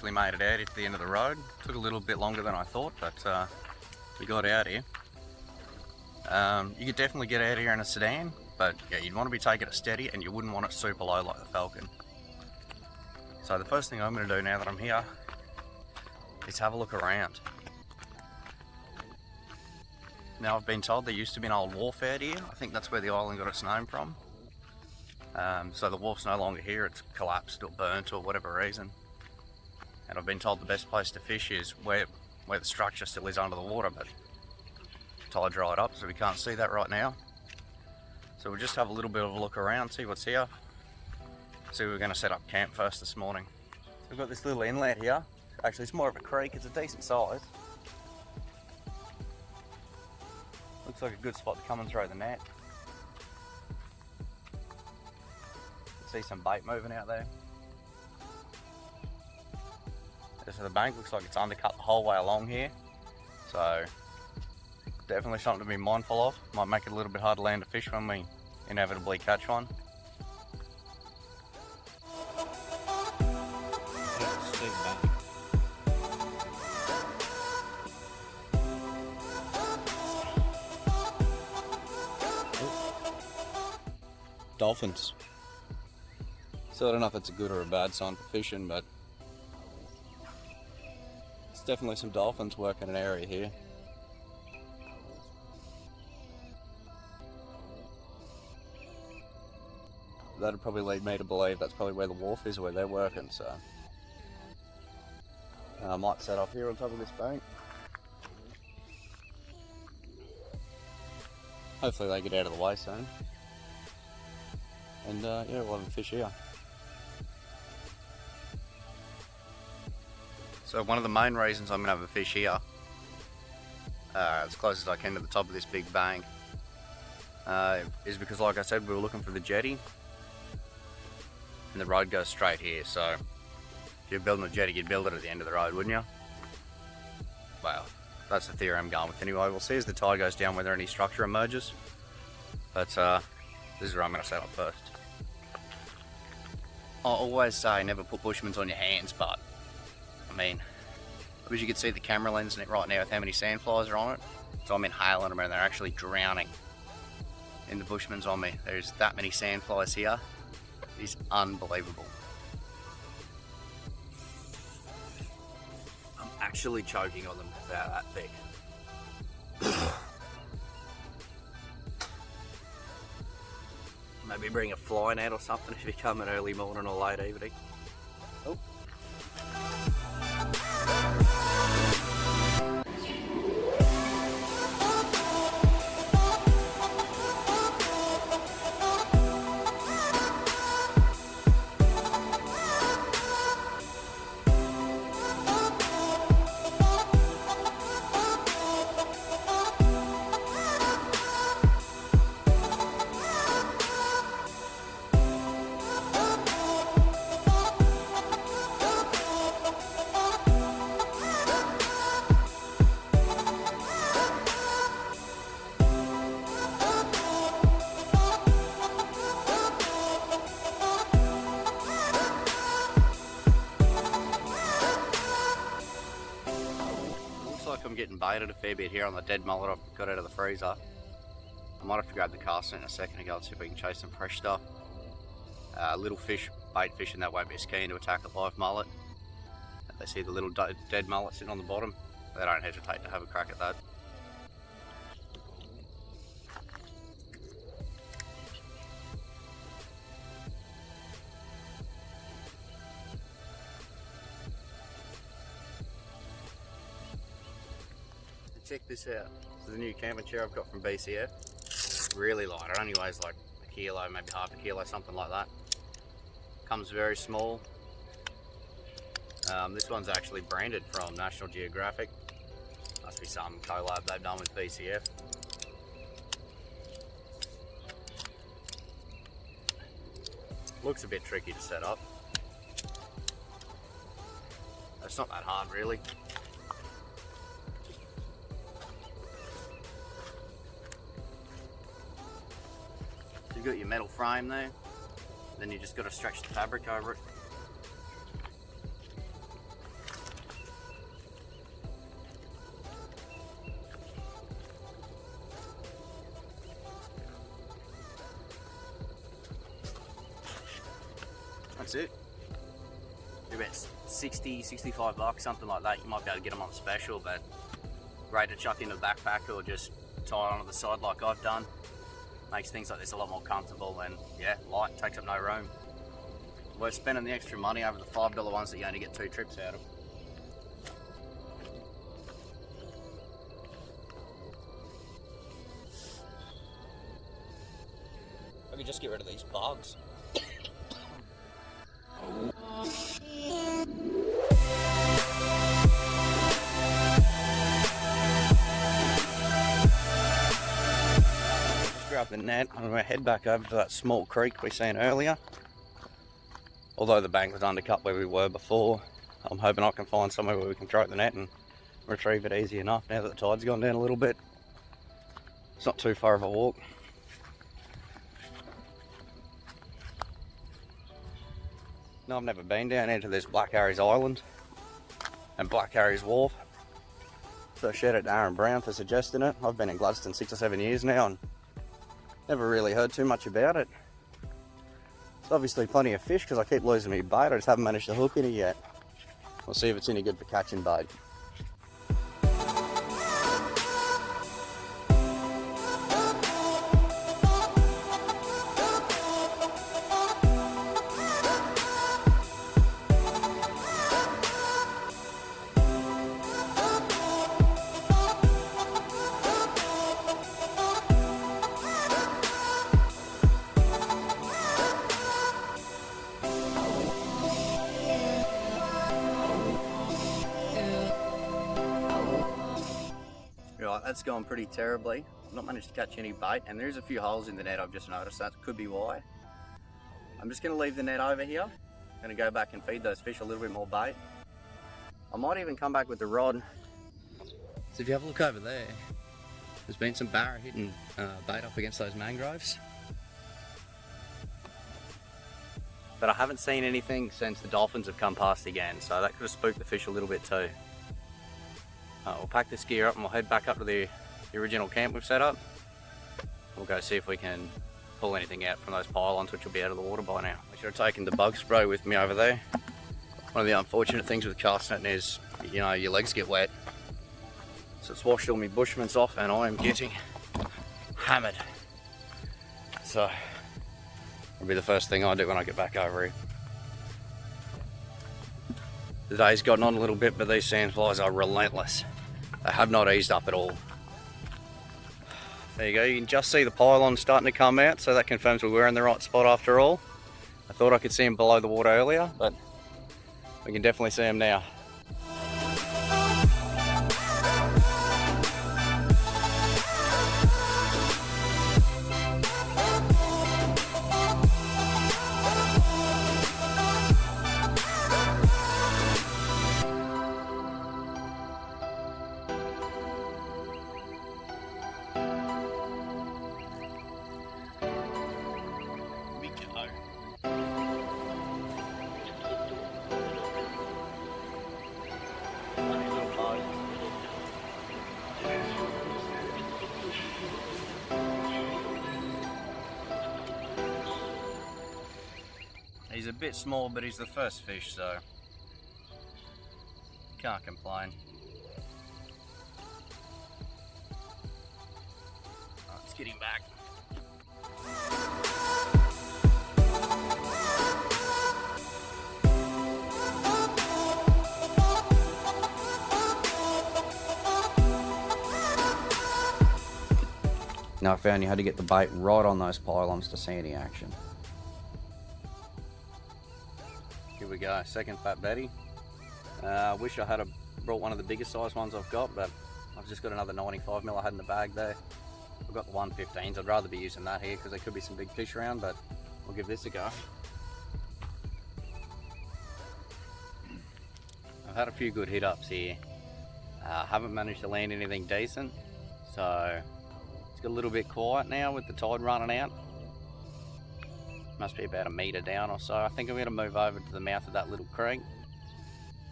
actually made it out to the end of the road. Took a little bit longer than I thought, but we got out here. You could definitely get out here in a sedan, but yeah, you'd want to be taking it steady and you wouldn't want it super low like the Falcon. So the first thing I'm going to do now that I'm here is have a look around. Now I've been told there used to be an old wharf out here. I think that's where the island got its name from. So the wharf's no longer here, it's collapsed or burnt or whatever reason. And I've been told the best place to fish is where the structure still is under the water, but tide dried up, so we can't see that right now. So we'll just have a little bit of a look around, see what's here. See, we're going to set up camp first this morning. So we've got this little inlet here. Actually, it's more of a creek, it's a decent size. Looks like a good spot to come and throw the net. See some bait moving out there. So the bank looks like it's undercut the whole way along here. So definitely something to be mindful of. Might make it a little bit hard to land a fish when we inevitably catch one. Dolphins. So I don't know if it's a good or a bad sign for fishing, but it's definitely some dolphins working an area here. That'd probably lead me to believe that's probably where the wharf is, where they're working, so I might set off here on top of this bank. Hopefully they get out of the way soon. And yeah, we'll have a fish here. So one of the main reasons I'm going to have a fish here, as close as I can to the top of this big bank, is because, like I said, we were looking for the jetty, and the road goes straight here. So if you're building a jetty, you'd build it at the end of the road, wouldn't you? Well, that's the theory I'm going with anyway. We'll see as the tide goes down whether any structure emerges, but this is where I'm going to set up first. I always say never put bushmans on your hands, but I mean, I wish you could see the camera lens in it right now with how many sandflies are on it. So I'm inhaling them and they're actually drowning in the bushmans on me. There's that many sandflies here. It's unbelievable. I'm actually choking on them. They're that thick. Maybe bring a fly net or something if you come in early morning or late evening. Oh. I'm getting baited a fair bit here on the dead mullet I've got out of the freezer. I might have to grab the cast in a second ago and see if we can chase some fresh stuff. Little fish, bait fishing that won't be as keen to attack a live mullet. If they see the little dead mullet sitting on the bottom, they don't hesitate to have a crack at that. Check this out. This is a new camping chair I've got from BCF. Really light. It only weighs like a kilo, maybe half a kilo, something like that. Comes very small. This one's actually branded from National Geographic. Must be some collab they've done with BCF. Looks a bit tricky to set up. It's not that hard really. You've got your metal frame there, then you just got to stretch the fabric over it. That's it. They're about 60, 65 bucks, something like that. You might be able to get them on special, but great to chuck in a backpack or just tie it onto the side like I've done. Makes things like this a lot more comfortable and yeah, light, takes up no room. Worth spending the extra money over the $5 ones that you only get 2 trips out of. I could just get rid of these bugs. Just grab the net. I'm going to head back over to that small creek we seen earlier. Although the bank was undercut where we were before, I'm hoping I can find somewhere where we can throw the net and retrieve it easy enough now that the tide's gone down a little bit. It's not too far of a walk. No, I've never been down into this Black Harry's Island and Black Harry's Wharf. So shout out to Aaron Brown for suggesting it. I've been in Gladstone 6 or 7 years now and never really heard too much about it. There's obviously plenty of fish because I keep losing my bait. I just haven't managed to hook any yet. We'll see if it's any good for catching bait. Right, that's going pretty terribly. I've not managed to catch any bait, and there's a few holes in the net I've just noticed. That could be why. I'm just going to leave the net over here. I'm going to go back and feed those fish a little bit more bait. I might even come back with the rod. So if you have a look over there, there's been some barra hitting bait up against those mangroves. But I haven't seen anything since the dolphins have come past again, so that could have spooked the fish a little bit too. We'll pack this gear up and we'll head back up to the original camp we've set up. We'll go see if we can pull anything out from those pylons, which will be out of the water by now. I should have taken the bug spray with me over there. One of the unfortunate things with cast netting is, you know, your legs get wet. So it's washed all my bushments off and I am getting hammered. So it'll be the first thing I do when I get back over here. The day's gotten on a little bit, but these sandflies are relentless. They have not eased up at all. There you go, you can just see the pylons starting to come out, so that confirms we're in the right spot after all. I thought I could see them below the water earlier, but we can definitely see them now. He's a bit small, but he's the first fish, so can't complain. Let's get him back. Now I found you had to get the bait right on those pylons to see any action. Here we go, second fat Betty. I wish I had brought one of the biggest size ones I've got, but I've just got another 95mm I had in the bag there. I've got the 115s, I'd rather be using that here because there could be some big fish around, but we'll give this a go. I've had a few good hit ups here. Haven't managed to land anything decent, so it's got a little bit quiet now with the tide running out. Must be about a metre down or so. I think I'm going to move over to the mouth of that little creek.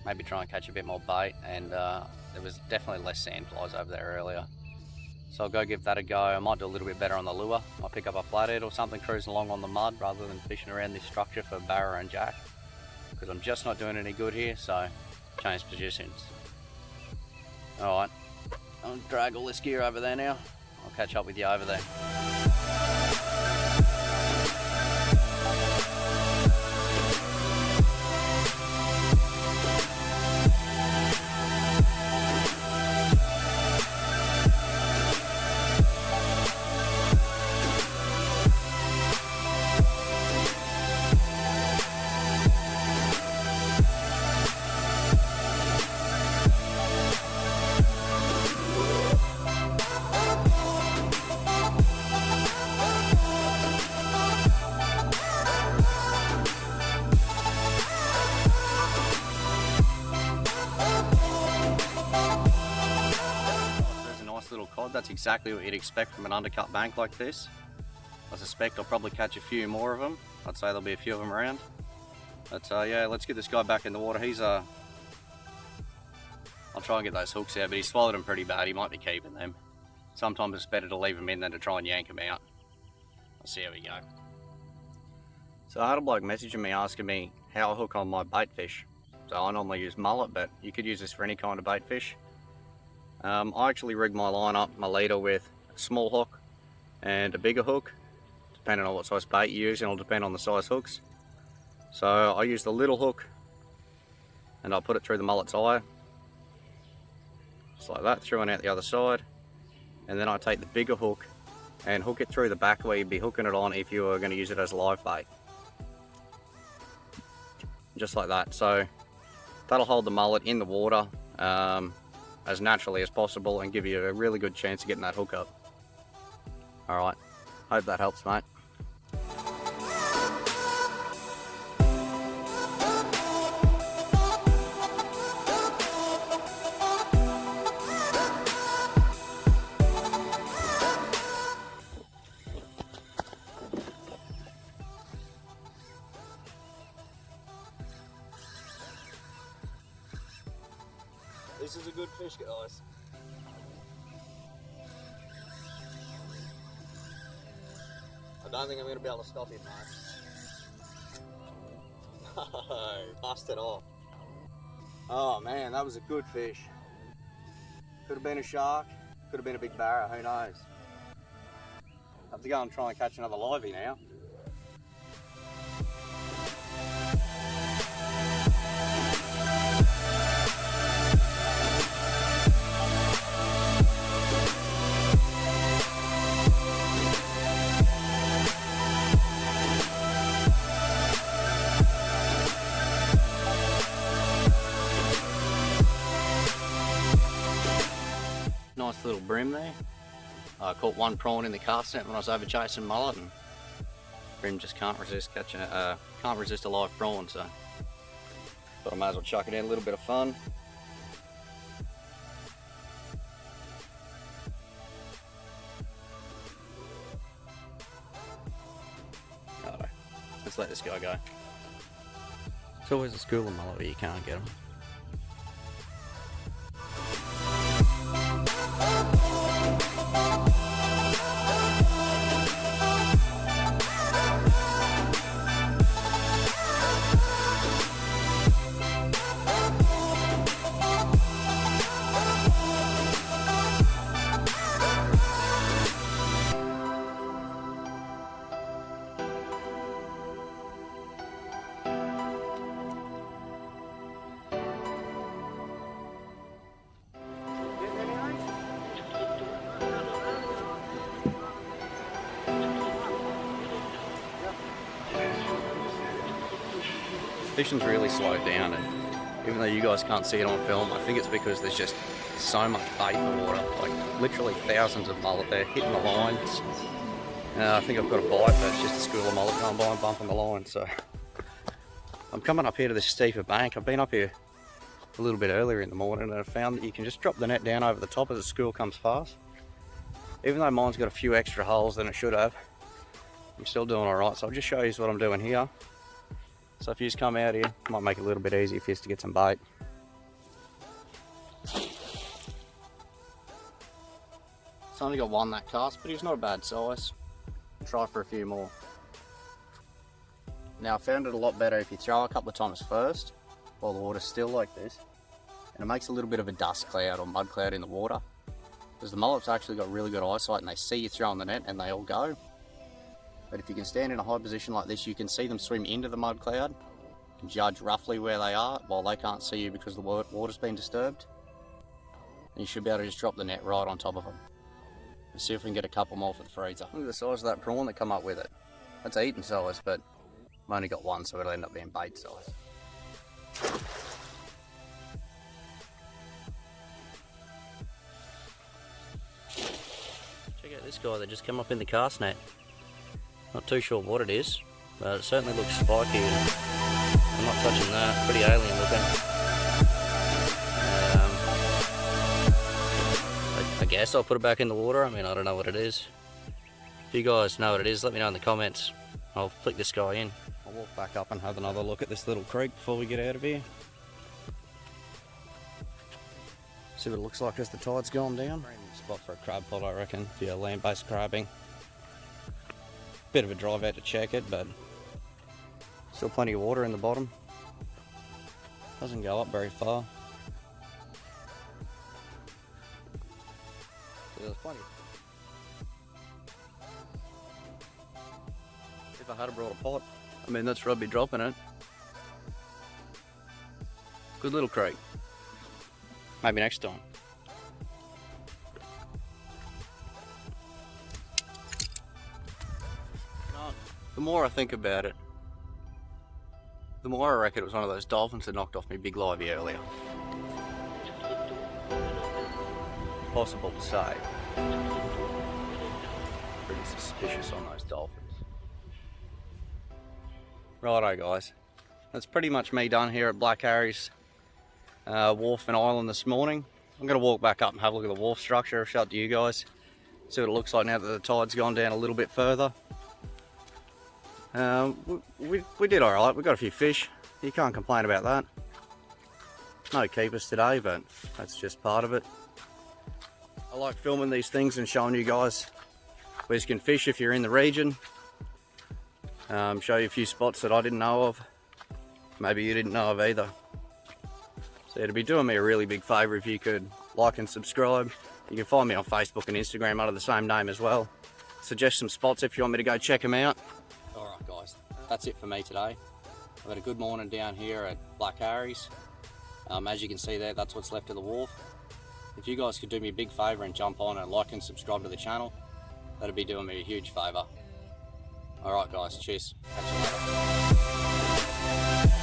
Maybe try and catch a bit more bait, and there was definitely less sand flies over there earlier. So I'll go give that a go. I might do a little bit better on the lure. I'll pick up a flathead or something cruising along on the mud rather than fishing around this structure for barra and jack. because I'm just not doing any good here, so change positions. Alright, I'll drag all this gear over there now. I'll catch up with you over there. Little cod, that's exactly what you'd expect from an undercut bank like this. I suspect I'll probably catch a few more of them. I'd say there'll be a few of them around. But yeah, let's get this guy back in the water. He's I'll try and get those hooks out, but he swallowed them pretty bad. He might be keeping them. Sometimes it's better to leave them in than to try and yank them out. Let's see how we go. So I had a bloke messaging me asking me how I hook on my bait fish. So I normally use mullet, but you could use this for any kind of bait fish. I actually rig my line up, my leader, with a small hook and a bigger hook, depending on what size bait you use, and it'll depend on the size hooks. So I use the little hook and I'll put it through the mullet's eye, just like that, through and out the other side, and then I take the bigger hook and hook it through the back where you'd be hooking it on if you were going to use it as live bait. Just like that. So that'll hold the mullet in the water as naturally as possible and give you a really good chance of getting that hook up. Alright, hope that helps, mate. This is a good fish, guys. I don't think I'm going to be able to stop him, mate. No, busted off. Oh man, that was a good fish. Could have been a shark, could have been a big barra, who knows. Have to go and try and catch another livey now. Nice little brim there. I caught one prawn in the cast net when I was over chasing mullet, and brim just can't resist catching can't resist a live prawn, so thought I might as well chuck it in, a little bit of fun. Righto, let's let this guy go. It's always a school of mullet where you can't get them. Fishing's really slowed down, and even though you guys can't see it on film, I think it's because there's just so much bait in the water, like literally thousands of mullet there hitting the lines. I think I've got a bite, but it's just a school of mullet going by and bumping the line. So I'm coming up here to this steeper bank. I've been up here a little bit earlier in the morning and I found that you can just drop the net down over the top as the school comes past. Even though mine's got a few extra holes than it should have, I'm still doing alright. So I'll just show you what I'm doing here. So if you just come out here, it might make it a little bit easier for you to get some bait. It's only got one that cast, but he's not a bad size. Try for a few more. Now I found it a lot better if you throw a couple of times first while the water's still like this, and it makes a little bit of a dust cloud or mud cloud in the water, because the mullets actually got really good eyesight and they see you throwing the net and they all go. But if you can stand in a high position like this, you can see them swim into the mud cloud and judge roughly where they are while they can't see you because the water's been disturbed. And you should be able to just drop the net right on top of them. Let's see if we can get a couple more for the freezer. Look at the size of that prawn that come up with it. That's eating size, but I've only got one, so it'll end up being bait size. Check out this guy that just came up in the cast net. Not too sure what it is, but it certainly looks spiky. I'm not touching that. Pretty alien looking. I guess I'll put it back in the water. I mean, I don't know what it is. If you guys know what it is, let me know in the comments. I'll flick this guy in. I'll walk back up and have another look at this little creek before we get out of here. See what it looks like as the tide's gone down. Spot for a crab pot, I reckon, if you're land-based crabbing. Bit of a drive out to check it, but still plenty of water in the bottom. Doesn't go up very far. So there's plenty. If I had brought a pot, I mean, that's where I'd be dropping it. Good little creek. Maybe next time. The more I think about it, the more I reckon it was one of those dolphins that knocked off me big livey earlier. Possible to say. Pretty suspicious on those dolphins. Righto guys, that's pretty much me done here at Black Harry's wharf and island this morning. I'm going to walk back up and have a look at the wharf structure, show it to you guys, see what it looks like now that the tide's gone down a little bit further. We did alright, we got a few fish, you can't complain about that. No keepers today, but that's just part of it. I like filming these things and showing you guys where you can fish if you're in the region. Show you a few spots that I didn't know of, maybe you didn't know of either. So it'd be doing me a really big favour if you could like and subscribe. You can find me on Facebook and Instagram under the same name as well. Suggest some spots if you want me to go check them out. Alright guys, that's it for me today. I've had a good morning down here at Black Harry's. As you can see there, that's what's left of the wharf. If you guys could do me a big favour and jump on and like and subscribe to the channel, that'd be doing me a huge favour. Alright guys, cheers. Catch you later.